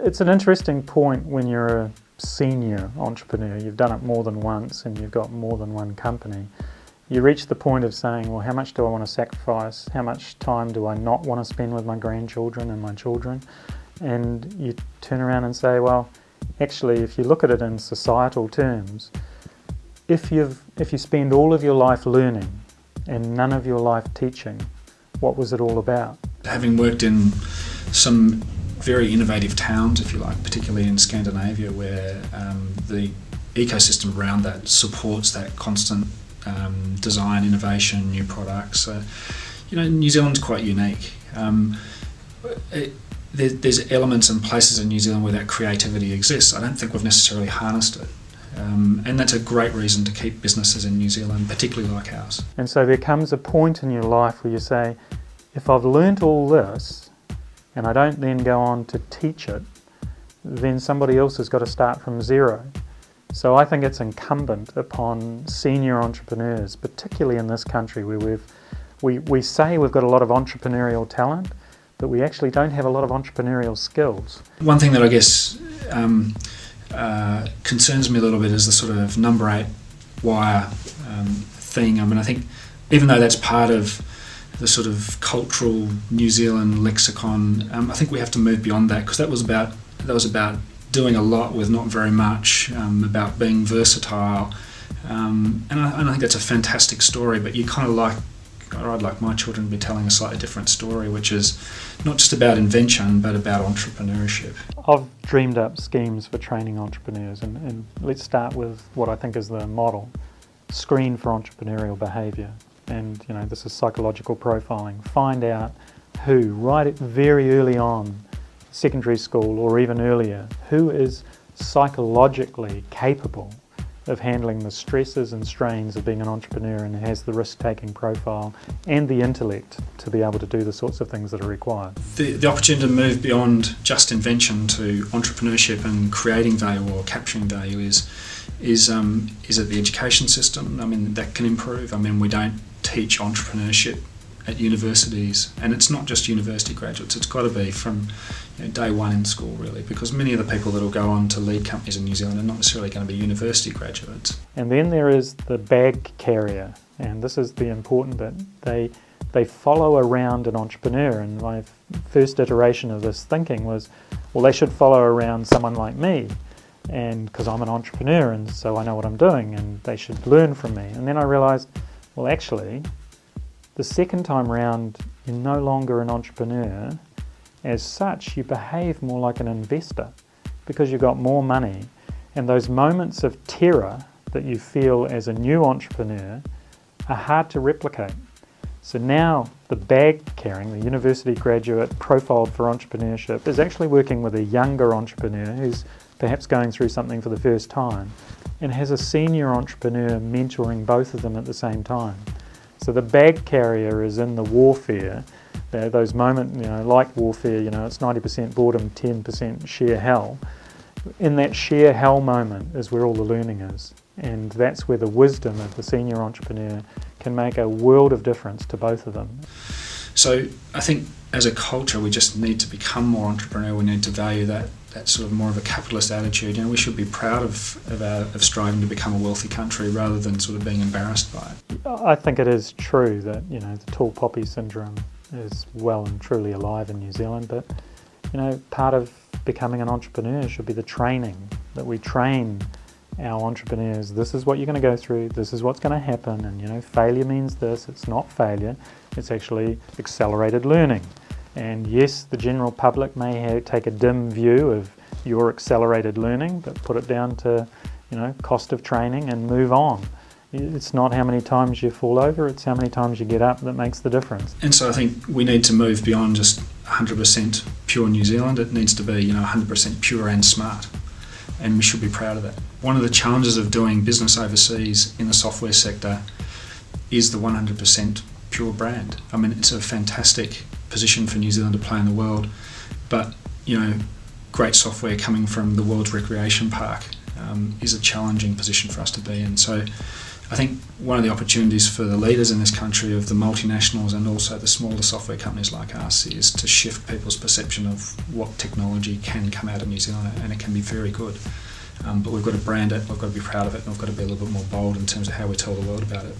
It's an interesting point when you're a senior entrepreneur. You've done it more than once and you've got more than one company. You reach the point of saying, well, how much do I want to sacrifice? How much time do I not want to spend with my grandchildren and my children? And you turn around and say, well, actually, if you look at it in societal terms, if you spend all of your life learning and none of your life teaching, what was it all about? Having worked in some very innovative towns, if you like, particularly in Scandinavia, where the ecosystem around that supports that constant design, innovation, new products. New Zealand's quite unique. There's elements and places in New Zealand where that creativity exists. I don't think we've necessarily harnessed it. And that's a great reason to keep businesses in New Zealand, particularly like ours. And so there comes a point in your life where you say, if I've learnt all this and I don't then go on to teach it, then somebody else has got to start from zero. So I think it's incumbent upon senior entrepreneurs, particularly in this country where we say we've got a lot of entrepreneurial talent, but we actually don't have a lot of entrepreneurial skills. One thing that I guess concerns me a little bit is the sort of number 8 wire thing. I mean, I think even though that's part of the sort of cultural New Zealand lexicon, I think we have to move beyond that, because that was about doing a lot with not very much, about being versatile, and I think that's a fantastic story. But you kind of I'd like my children to be telling a slightly different story, which is not just about invention but about entrepreneurship. I've dreamed up schemes for training entrepreneurs, and let's start with what I think is the model: screen for entrepreneurial behaviour. And this is psychological profiling. Find out who, very early on, secondary school or even earlier, who is psychologically capable of handling the stresses and strains of being an entrepreneur and has the risk-taking profile and the intellect to be able to do the sorts of things that are required. The opportunity to move beyond just invention to entrepreneurship and creating value or capturing value is it the education system? I mean, that can improve. I mean, we don't teach entrepreneurship at universities, and it's not just university graduates. It's got to be from day one in school, really, because many of the people that will go on to lead companies in New Zealand are not necessarily going to be university graduates. And then there is the bag carrier, and this is the important bit. They follow around an entrepreneur, and my first iteration of this thinking was, well, they should follow around someone like me, and because I'm an entrepreneur and so I know what I'm doing, and they should learn from me. And then I realised, well, actually, the second time round, you're no longer an entrepreneur. As such, you behave more like an investor because you've got more money, and those moments of terror that you feel as a new entrepreneur are hard to replicate. So now the bag carrying, the university graduate profiled for entrepreneurship, is actually working with a younger entrepreneur who's perhaps going through something for the first time, and has a senior entrepreneur mentoring both of them at the same time. So the bag carrier is in the warfare. Those moments, like warfare, it's 90% boredom, 10% sheer hell. In that sheer hell moment is where all the learning is. And that's where the wisdom of the senior entrepreneur can make a world of difference to both of them. So I think as a culture, we just need to become more entrepreneurial. We need to value that sort of more of a capitalist attitude. We should be proud of striving to become a wealthy country rather than sort of being embarrassed by it. I think it is true that the tall poppy syndrome is well and truly alive in New Zealand, but part of becoming an entrepreneur should be the training, that we train our entrepreneurs. This is what you're going to go through, this is what's going to happen, and failure means this. It's not failure, it's actually accelerated learning. And yes, the general public may take a dim view of your accelerated learning, but put it down to cost of training and move on. It's not how many times you fall over, it's how many times you get up that makes the difference. And so I think we need to move beyond just 100% pure New Zealand. It needs to be 100% pure and smart, and we should be proud of that. One of the challenges of doing business overseas in the software sector is the 100% pure brand. I mean, it's a fantastic position for New Zealand to play in the world, but great software coming from the world's recreation park is a challenging position for us to be in. So I think one of the opportunities for the leaders in this country, of the multinationals and also the smaller software companies like us, is to shift people's perception of what technology can come out of New Zealand, and it can be very good. But we've got to brand it, we've got to be proud of it, and we've got to be a little bit more bold in terms of how we tell the world about it.